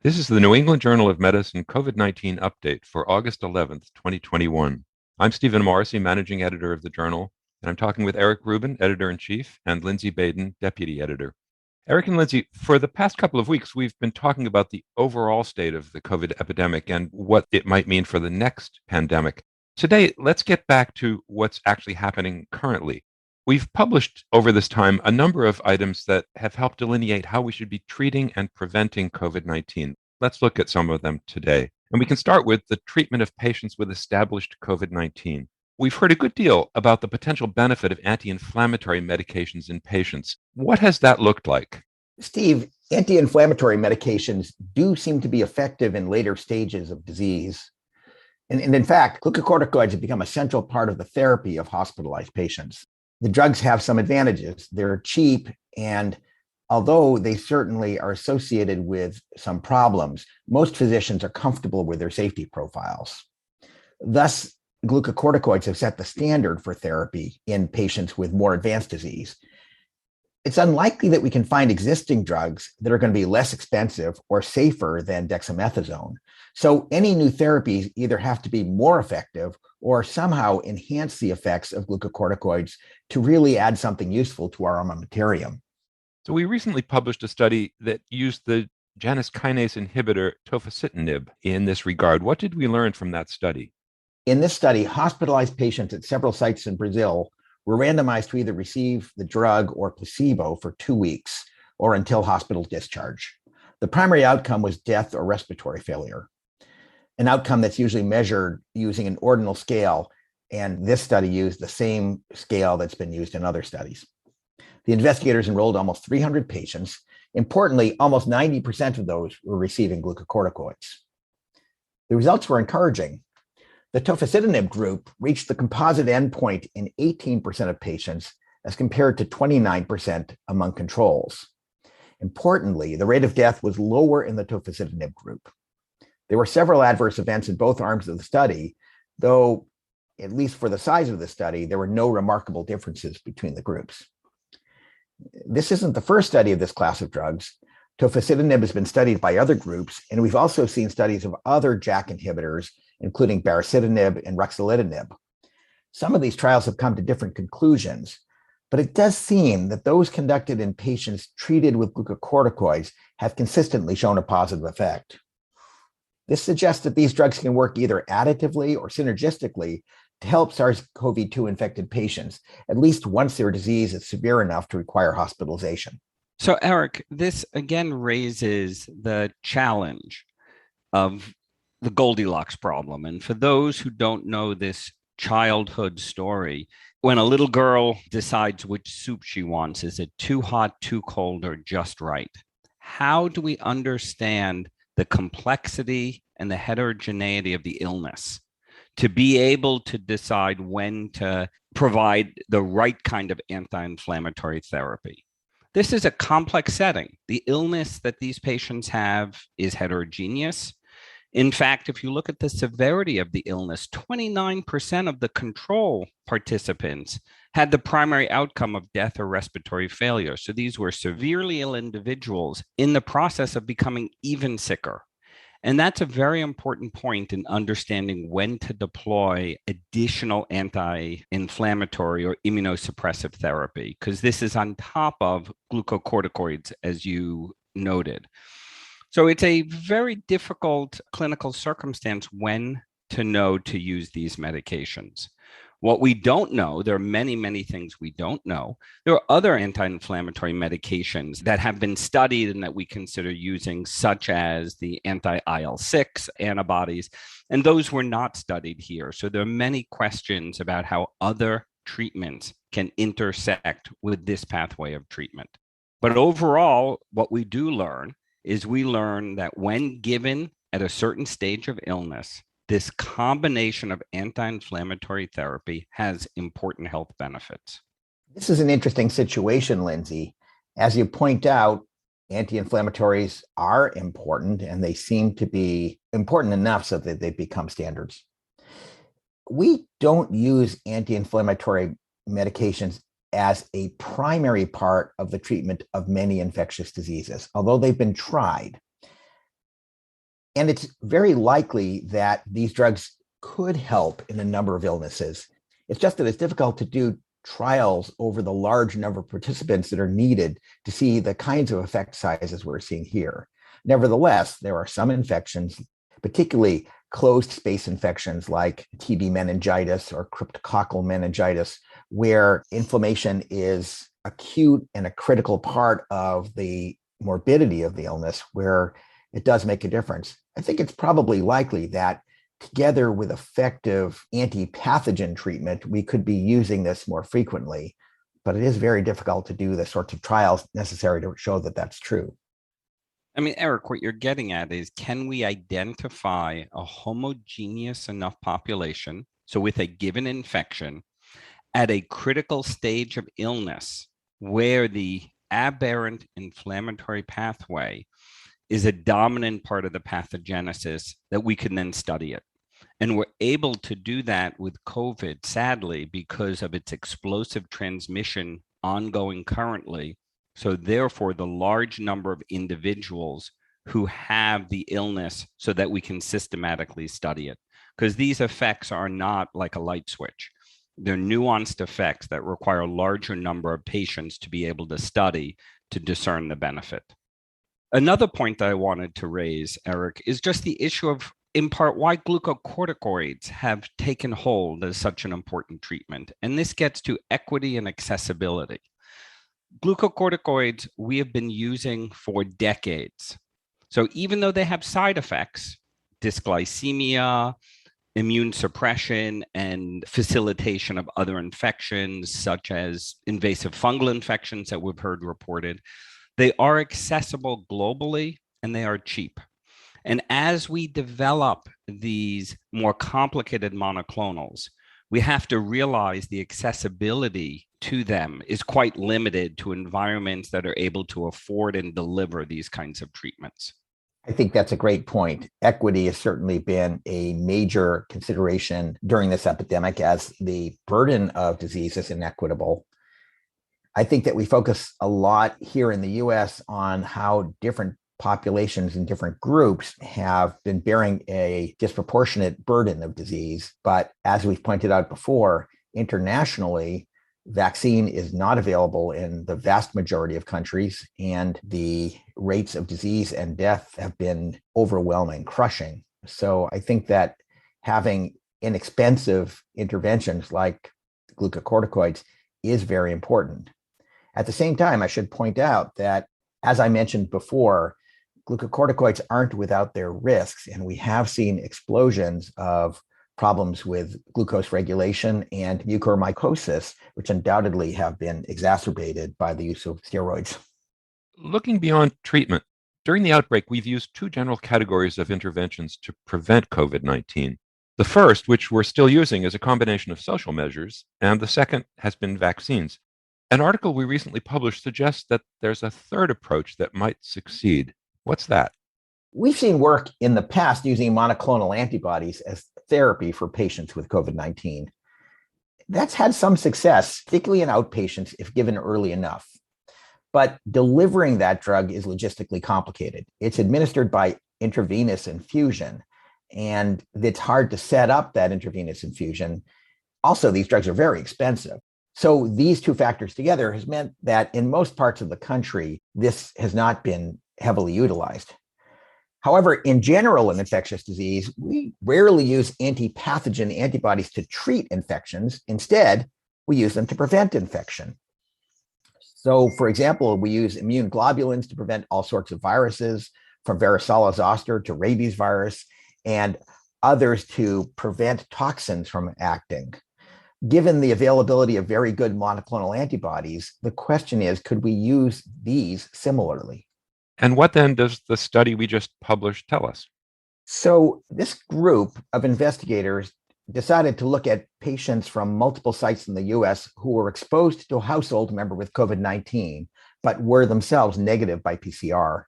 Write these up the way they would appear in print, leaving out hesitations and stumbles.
This is the New England Journal of Medicine COVID-19 update for August 11th, 2021. I'm Stephen Morrissey, managing editor of the journal, and I'm talking with Eric Rubin, editor-in-chief, and Lindsey Baden, deputy editor. Eric and Lindsey, for the past couple of weeks, we've been talking about the overall state of the COVID epidemic and what it might mean for the next pandemic. Today, let's get back to what's actually happening currently. We've published over this time a number of items that have helped delineate how we should be treating and preventing COVID-19. Let's look at some of them today. And we can start with the treatment of patients with established COVID-19. We've heard a good deal about the potential benefit of anti-inflammatory medications in patients. What has that looked like? Steve, anti-inflammatory medications do seem to be effective in later stages of disease. And in fact, glucocorticoids have become a central part of the therapy of hospitalized patients. The drugs have some advantages. They're cheap, and although they certainly are associated with some problems, most physicians are comfortable with their safety profiles. Thus, glucocorticoids have set the standard for therapy in patients with more advanced disease. It's unlikely that we can find existing drugs that are going to be less expensive or safer than dexamethasone. So any new therapies either have to be more effective or somehow enhance the effects of glucocorticoids to really add something useful to our armamentarium. So we recently published a study that used the Janus kinase inhibitor tofacitinib in this regard. What did we learn from that study? In this study, hospitalized patients at several sites in Brazil were randomized to either receive the drug or placebo for 2 weeks or until hospital discharge. The primary outcome was death or respiratory failure, an outcome that's usually measured using an ordinal scale, and this study used the same scale that's been used in other studies. The investigators enrolled almost 300 patients. Importantly, almost 90% of those were receiving glucocorticoids. The results were encouraging. The tofacitinib group reached the composite endpoint in 18% of patients as compared to 29% among controls. Importantly, the rate of death was lower in the tofacitinib group. There were several adverse events in both arms of the study, though, at least for the size of the study, there were no remarkable differences between the groups. This isn't the first study of this class of drugs. Tofacitinib has been studied by other groups, and we've also seen studies of other JAK inhibitors, including baricitinib and ruxolitinib. Some of these trials have come to different conclusions, but it does seem that those conducted in patients treated with glucocorticoids have consistently shown a positive effect. This suggests that these drugs can work either additively or synergistically to help SARS-CoV-2 infected patients, at least once their disease is severe enough to require hospitalization. So, Eric, this again raises the challenge of the Goldilocks problem. And for those who don't know this childhood story, when a little girl decides which soup she wants, is it too hot, too cold, or just right? How do we understand the complexity and the heterogeneity of the illness to be able to decide when to provide the right kind of anti-inflammatory therapy? This is a complex setting. The illness that these patients have is heterogeneous. In fact, if you look at the severity of the illness, 29% of the control participants had the primary outcome of death or respiratory failure. So these were severely ill individuals in the process of becoming even sicker. And that's a very important point in understanding when to deploy additional anti-inflammatory or immunosuppressive therapy, because this is on top of glucocorticoids, as you noted. So it's a very difficult clinical circumstance when to know to use these medications. What we don't know, there are many, many things we don't know. There are other anti-inflammatory medications that have been studied and that we consider using, such as the anti-IL-6 antibodies, and those were not studied here. So there are many questions about how other treatments can intersect with this pathway of treatment. But overall, what we do learn is we learn that when given at a certain stage of illness, this combination of anti-inflammatory therapy has important health benefits. This is an interesting situation, Lindsey. As you point out, anti-inflammatories are important, and they seem to be important enough so that they become standards. We don't use anti-inflammatory medications as a primary part of the treatment of many infectious diseases, although they've been tried. And it's very likely that these drugs could help in a number of illnesses. It's just that it's difficult to do trials over the large number of participants that are needed to see the kinds of effect sizes we're seeing here. Nevertheless, there are some infections, particularly closed space infections like TB meningitis or cryptococcal meningitis, where inflammation is acute and a critical part of the morbidity of the illness, where it does make a difference. I think it's probably likely that together with effective anti-pathogen treatment, we could be using this more frequently, but it is very difficult to do the sorts of trials necessary to show that that's true. I mean, Eric, what you're getting at is, can we identify a homogeneous enough population, so with a given infection, at a critical stage of illness where the aberrant inflammatory pathway is a dominant part of the pathogenesis, that we can then study it? And we're able to do that with COVID, sadly, because of its explosive transmission ongoing currently. So therefore, the large number of individuals who have the illness, so that we can systematically study it. Because these effects are not like a light switch. They're nuanced effects that require a larger number of patients to be able to study to discern the benefit. Another point that I wanted to raise, Eric, is just the issue of, in part, why glucocorticoids have taken hold as such an important treatment. And this gets to equity and accessibility. Glucocorticoids we have been using for decades. So even though they have side effects, dysglycemia, immune suppression, and facilitation of other infections, such as invasive fungal infections that we've heard reported, they are accessible globally and they are cheap. And as we develop these more complicated monoclonals, we have to realize the accessibility to them is quite limited to environments that are able to afford and deliver these kinds of treatments. I think that's a great point. Equity has certainly been a major consideration during this epidemic, as the burden of disease is inequitable. I think that we focus a lot here in the US on how different populations and different groups have been bearing a disproportionate burden of disease. But as we've pointed out before, internationally, vaccine is not available in the vast majority of countries, and the rates of disease and death have been overwhelming, crushing. So I think that having inexpensive interventions like glucocorticoids is very important. At the same time, I should point out that, as I mentioned before, glucocorticoids aren't without their risks, and we have seen explosions of problems with glucose regulation and mucormycosis, which undoubtedly have been exacerbated by the use of steroids. Looking beyond treatment, during the outbreak, we've used two general categories of interventions to prevent COVID-19. The first, which we're still using, is a combination of social measures, and the second has been vaccines. An article we recently published suggests that there's a third approach that might succeed. What's that? We've seen work in the past using monoclonal antibodies as therapy for patients with COVID-19. That's had some success, particularly in outpatients, if given early enough. But delivering that drug is logistically complicated. It's administered by intravenous infusion, and it's hard to set up that intravenous infusion. Also, these drugs are very expensive. So these two factors together has meant that in most parts of the country, this has not been heavily utilized. However, in general, in infectious disease, we rarely use anti-pathogen antibodies to treat infections. Instead, we use them to prevent infection. So, for example, we use immune globulins to prevent all sorts of viruses, from varicella zoster to rabies virus, and others to prevent toxins from acting. Given the availability of very good monoclonal antibodies, the question is, could we use these similarly? And what then does the study we just published tell us? So this group of investigators decided to look at patients from multiple sites in the US who were exposed to a household member with COVID-19, but were themselves negative by PCR.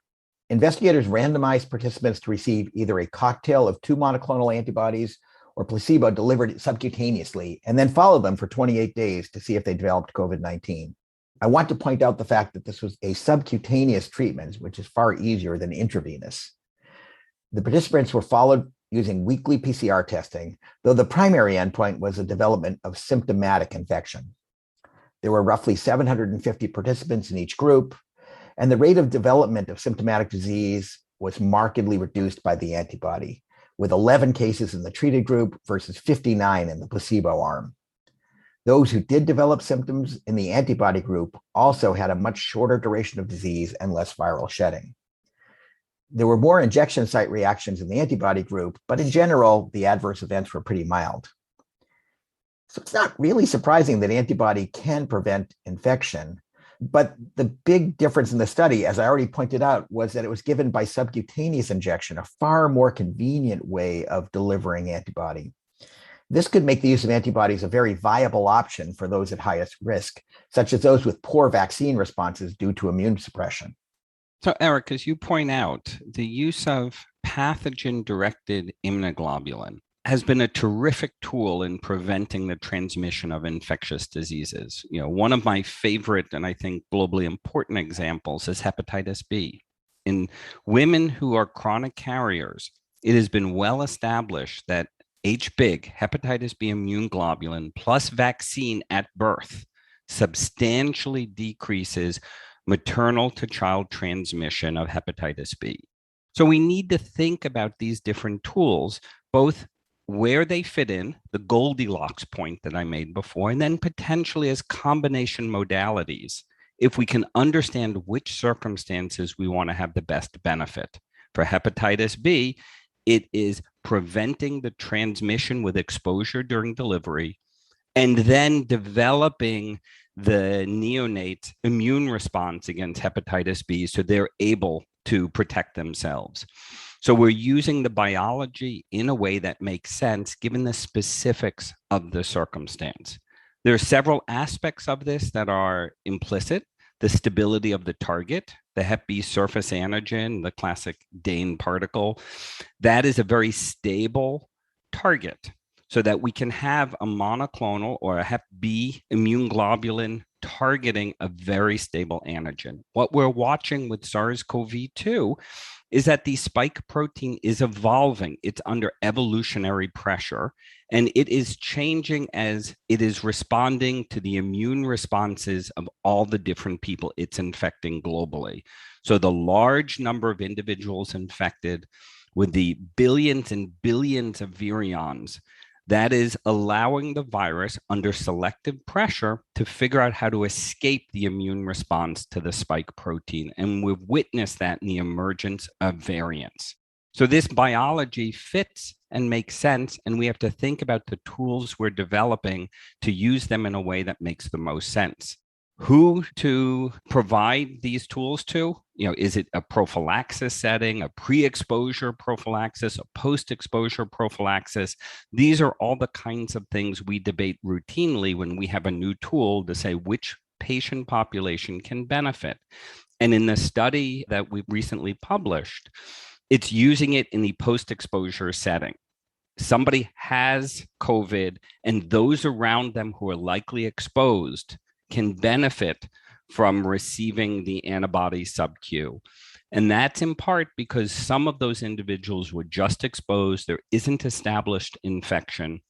Investigators randomized participants to receive either a cocktail of two monoclonal antibodies or placebo delivered subcutaneously, and then followed them for 28 days to see if they developed COVID-19. I want to point out the fact that this was a subcutaneous treatment, which is far easier than intravenous. The participants were followed using weekly PCR testing, though the primary endpoint was the development of symptomatic infection. There were roughly 750 participants in each group, and the rate of development of symptomatic disease was markedly reduced by the antibody, with 11 cases in the treated group versus 59 in the placebo arm. Those who did develop symptoms in the antibody group also had a much shorter duration of disease and less viral shedding. There were more injection site reactions in the antibody group, but in general, the adverse events were pretty mild. So it's not really surprising that antibody can prevent infection, but the big difference in the study, as I already pointed out, was that it was given by subcutaneous injection, a far more convenient way of delivering antibody. This could make the use of antibodies a very viable option for those at highest risk, such as those with poor vaccine responses due to immune suppression. So, Eric, as you point out, the use of pathogen-directed immunoglobulin has been a terrific tool in preventing the transmission of infectious diseases. One of my favorite and I think globally important examples is hepatitis B. In women who are chronic carriers, it has been well established that HBIG, hepatitis B immune globulin, plus vaccine at birth substantially decreases maternal to child transmission of hepatitis B. So we need to think about these different tools, both where they fit in, the Goldilocks point that I made before, and then potentially as combination modalities, if we can understand which circumstances we want to have the best benefit. For hepatitis B, it is preventing the transmission with exposure during delivery, and then developing the neonate immune response against hepatitis B so they're able to protect themselves. So we're using the biology in a way that makes sense given the specifics of the circumstance. There are several aspects of this that are implicit. The stability of the target, the hep B surface antigen, the classic Dane particle, that is a very stable target so that we can have a monoclonal or a hep B immune globulin targeting a very stable antigen. What we're watching with SARS-CoV-2 is that the spike protein is evolving. It's under evolutionary pressure, and it is changing as it is responding to the immune responses of all the different people it's infecting globally. So the large number of individuals infected with the billions and billions of virions, that is allowing the virus under selective pressure to figure out how to escape the immune response to the spike protein. And we've witnessed that in the emergence of variants. So this biology fits and makes sense, and we have to think about the tools we're developing to use them in a way that makes the most sense. Who to provide these tools to? Is it a prophylaxis setting, a pre-exposure prophylaxis, a post-exposure prophylaxis? These are all the kinds of things we debate routinely when we have a new tool to say which patient population can benefit. And in the study that we recently published, it's using it in the post-exposure setting. Somebody has COVID, and those around them who are likely exposed can benefit from receiving the antibody sub-Q. And that's in part because some of those individuals were just exposed. There isn't established infection.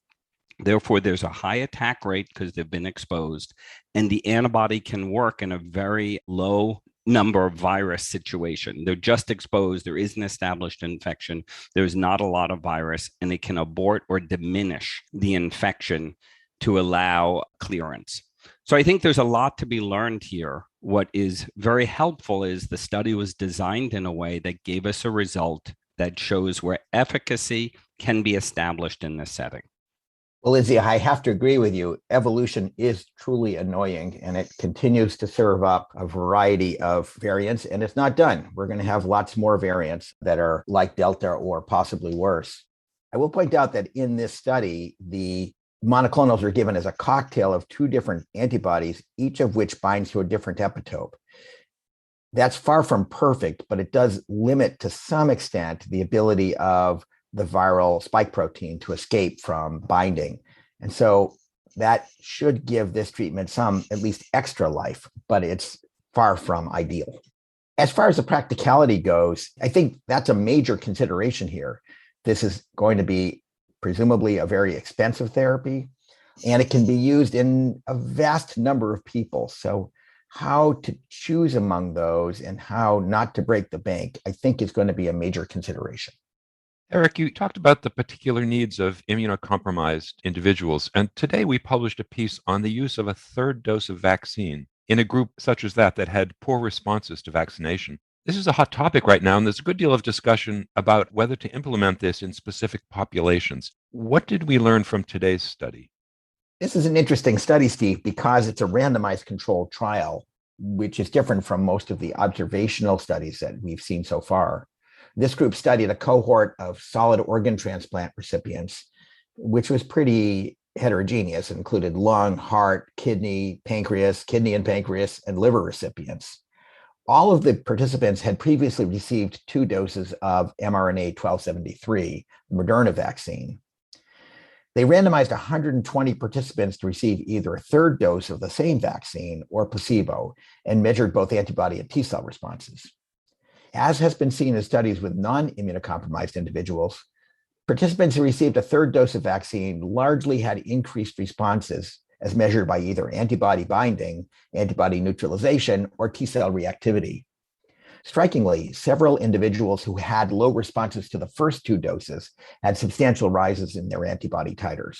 Therefore, there's a high attack rate because they've been exposed. And the antibody can work in a very low number of virus situation. They're just exposed. There is an established infection. There's not a lot of virus, and it can abort or diminish the infection to allow clearance. So I think there's a lot to be learned here. What is very helpful is the study was designed in a way that gave us a result that shows where efficacy can be established in this setting. Well, Lindsey, I have to agree with you. Evolution is truly annoying, and it continues to serve up a variety of variants, and it's not done. We're going to have lots more variants that are like Delta or possibly worse. I will point out that in this study, the monoclonals are given as a cocktail of two different antibodies, each of which binds to a different epitope. That's far from perfect, but it does limit to some extent the ability of the viral spike protein to escape from binding. And so that should give this treatment some at least extra life, but it's far from ideal. As far as the practicality goes, I think that's a major consideration here. This is going to be presumably a very expensive therapy, and it can be used in a vast number of people. So, how to choose among those and how not to break the bank, I think, is going to be a major consideration. Eric, you talked about the particular needs of immunocompromised individuals, and today we published a piece on the use of a third dose of vaccine in a group such as that had poor responses to vaccination. This is a hot topic right now, and there's a good deal of discussion about whether to implement this in specific populations. What did we learn from today's study? This is an interesting study, Steve, because it's a randomized controlled trial, which is different from most of the observational studies that we've seen so far. This group studied a cohort of solid organ transplant recipients, which was pretty heterogeneous. It included lung, heart, kidney and pancreas, and liver recipients. All of the participants had previously received 2 doses of mRNA 1273, the Moderna vaccine. They randomized 120 participants to receive either a third dose of the same vaccine or placebo and measured both antibody and T cell responses. As has been seen in studies with non-immunocompromised individuals, participants who received a third dose of vaccine largely had increased responses as measured by either antibody binding, antibody neutralization, or T cell reactivity. Strikingly, several individuals who had low responses to the first 2 doses had substantial rises in their antibody titers.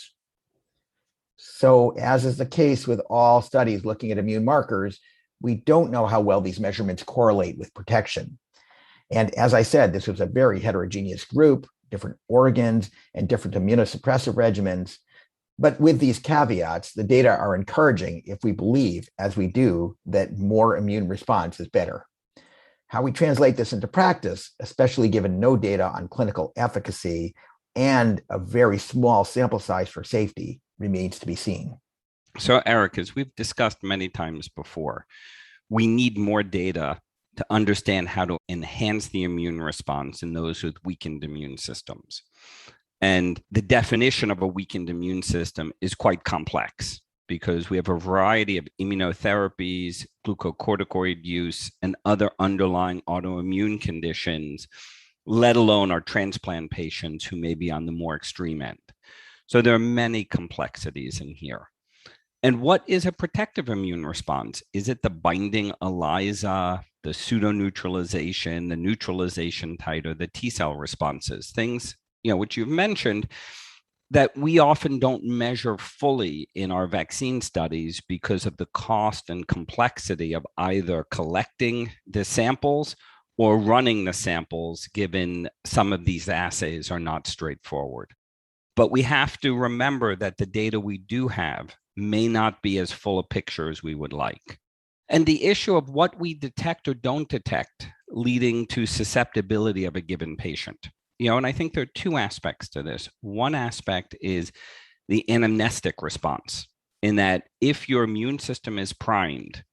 So, as is the case with all studies looking at immune markers, we don't know how well these measurements correlate with protection. And as I said, this was a very heterogeneous group, different organs and different immunosuppressive regimens. But with these caveats, the data are encouraging if we believe, as we do, that more immune response is better. How we translate this into practice, especially given no data on clinical efficacy and a very small sample size for safety, remains to be seen. So, Eric, as we've discussed many times before, we need more data to understand how to enhance the immune response in those with weakened immune systems. And the definition of a weakened immune system is quite complex, because we have a variety of immunotherapies, glucocorticoid use, and other underlying autoimmune conditions, let alone our transplant patients who may be on the more extreme end. So there are many complexities in here. And what is a protective immune response? Is it the binding ELISA, the pseudo-neutralization, the neutralization titer, the T cell responses, things, which you've mentioned, that we often don't measure fully in our vaccine studies because of the cost and complexity of either collecting the samples or running the samples, given some of these assays are not straightforward. But we have to remember that the data we do have may not be as full a picture as we would like. And the issue of what we detect or don't detect leading to susceptibility of a given patient. And I think there are 2 aspects to this. One aspect is the anamnestic response, in that if your immune system is primed,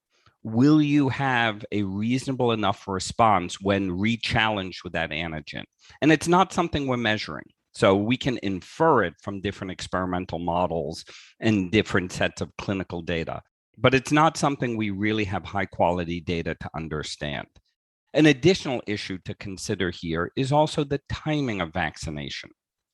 will you have a reasonable enough response when re-challenged with that antigen? And it's not something we're measuring. So we can infer it from different experimental models and different sets of clinical data, but it's not something we really have high quality data to understand. An additional issue to consider here is also the timing of vaccination,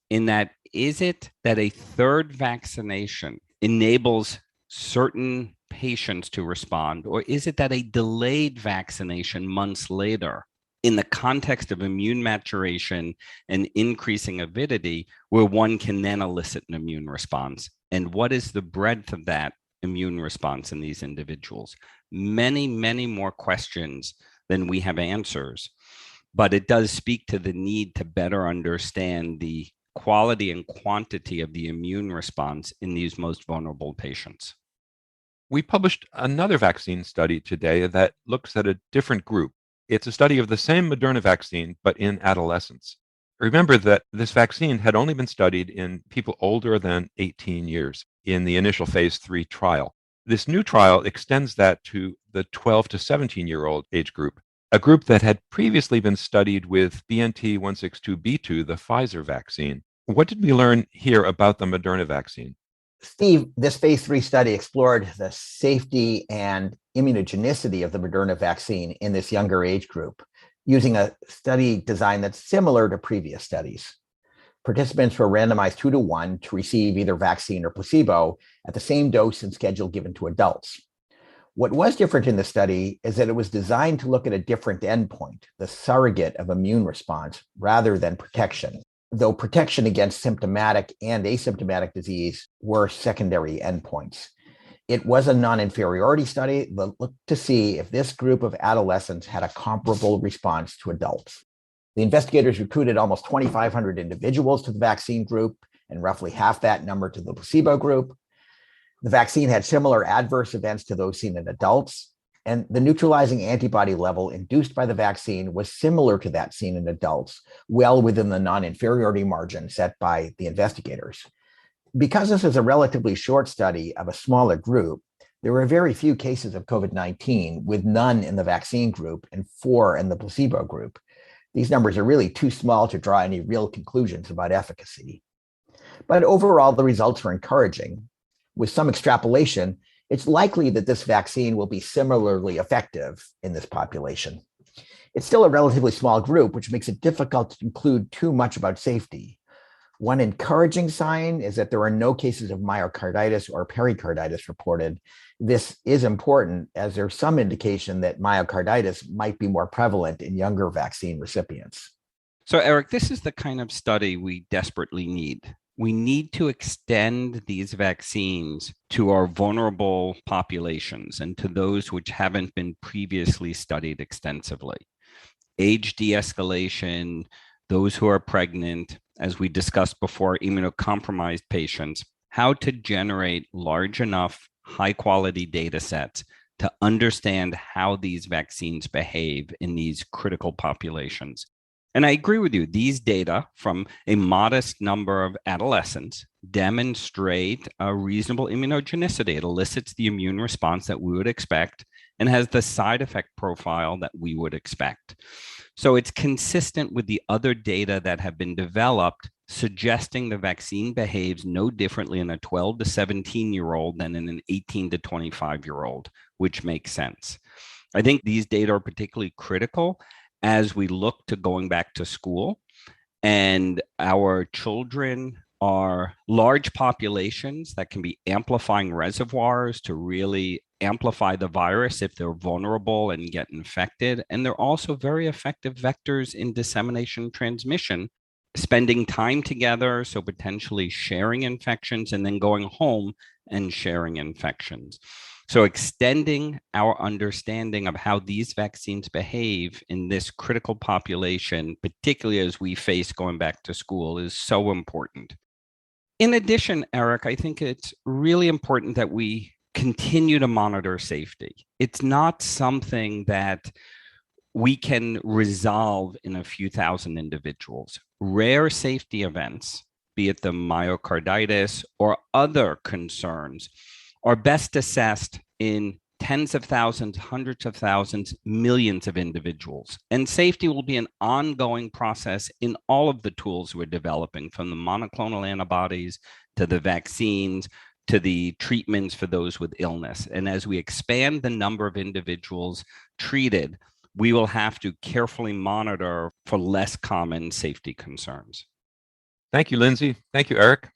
in that, is it that a third vaccination enables certain patients to respond, or is it that a delayed vaccination months later, in the context of immune maturation and increasing avidity, where one can then elicit an immune response? And what is the breadth of that immune response in these individuals? Many, many more questions than we have answers, but it does speak to the need to better understand the quality and quantity of the immune response in these most vulnerable patients. We published another vaccine study today that looks at a different group. It's a study of the same Moderna vaccine, but in adolescents. Remember that this vaccine had only been studied in people older than 18 years in the initial phase 3 trial. This new trial extends that to the 12 to 17-year-old age group, a group that had previously been studied with BNT162b2, the Pfizer vaccine. What did we learn here about the Moderna vaccine? Steve, this phase 3 study explored the safety and immunogenicity of the Moderna vaccine in this younger age group using a study design that's similar to previous studies. Participants were randomized 2-to-1 to receive either vaccine or placebo at the same dose and schedule given to adults. What was different in the study is that it was designed to look at a different endpoint, the surrogate of immune response, rather than protection, though protection against symptomatic and asymptomatic disease were secondary endpoints. It was a non-inferiority study that looked to see if this group of adolescents had a comparable response to adults. The investigators recruited almost 2,500 individuals to the vaccine group and roughly half that number to the placebo group. The vaccine had similar adverse events to those seen in adults, and the neutralizing antibody level induced by the vaccine was similar to that seen in adults, well within the non-inferiority margin set by the investigators. Because this is a relatively short study of a smaller group, there were very few cases of COVID-19, with none in the vaccine group and 4 in the placebo group. These numbers are really too small to draw any real conclusions about efficacy. But overall, the results were encouraging. With some extrapolation, it's likely that this vaccine will be similarly effective in this population. It's still a relatively small group, which makes it difficult to conclude too much about safety. One encouraging sign is that there are no cases of myocarditis or pericarditis reported. This is important, as there's some indication that myocarditis might be more prevalent in younger vaccine recipients. So, Eric, this is the kind of study we desperately need. We need to extend these vaccines to our vulnerable populations and to those which haven't been previously studied extensively. Age de-escalation, those who are pregnant, as we discussed before, immunocompromised patients, how to generate large enough, high-quality data sets to understand how these vaccines behave in these critical populations. And I agree with you. These data from a modest number of adolescents demonstrate a reasonable immunogenicity. It elicits the immune response that we would expect and has the side effect profile that we would expect. So it's consistent with the other data that have been developed, suggesting the vaccine behaves no differently in a 12 to 17-year-old than in an 18 to 25-year-old, which makes sense. I think these data are particularly critical as we look to going back to school, and our children are large populations that can be amplifying reservoirs to really amplify the virus if they're vulnerable and get infected. And they're also very effective vectors in dissemination transmission, spending time together, so potentially sharing infections and then going home and sharing infections. So extending our understanding of how these vaccines behave in this critical population, particularly as we face going back to school, is so important. In addition, Eric, I think it's really important that we continue to monitor safety. It's not something that we can resolve in a few thousand individuals. Rare safety events, be it the myocarditis or other concerns, are best assessed in tens of thousands, hundreds of thousands, millions of individuals. And safety will be an ongoing process in all of the tools we're developing, from the monoclonal antibodies to the vaccines to the treatments for those with illness. And as we expand the number of individuals treated, we will have to carefully monitor for less common safety concerns. Thank you, Lindsey. Thank you, Eric.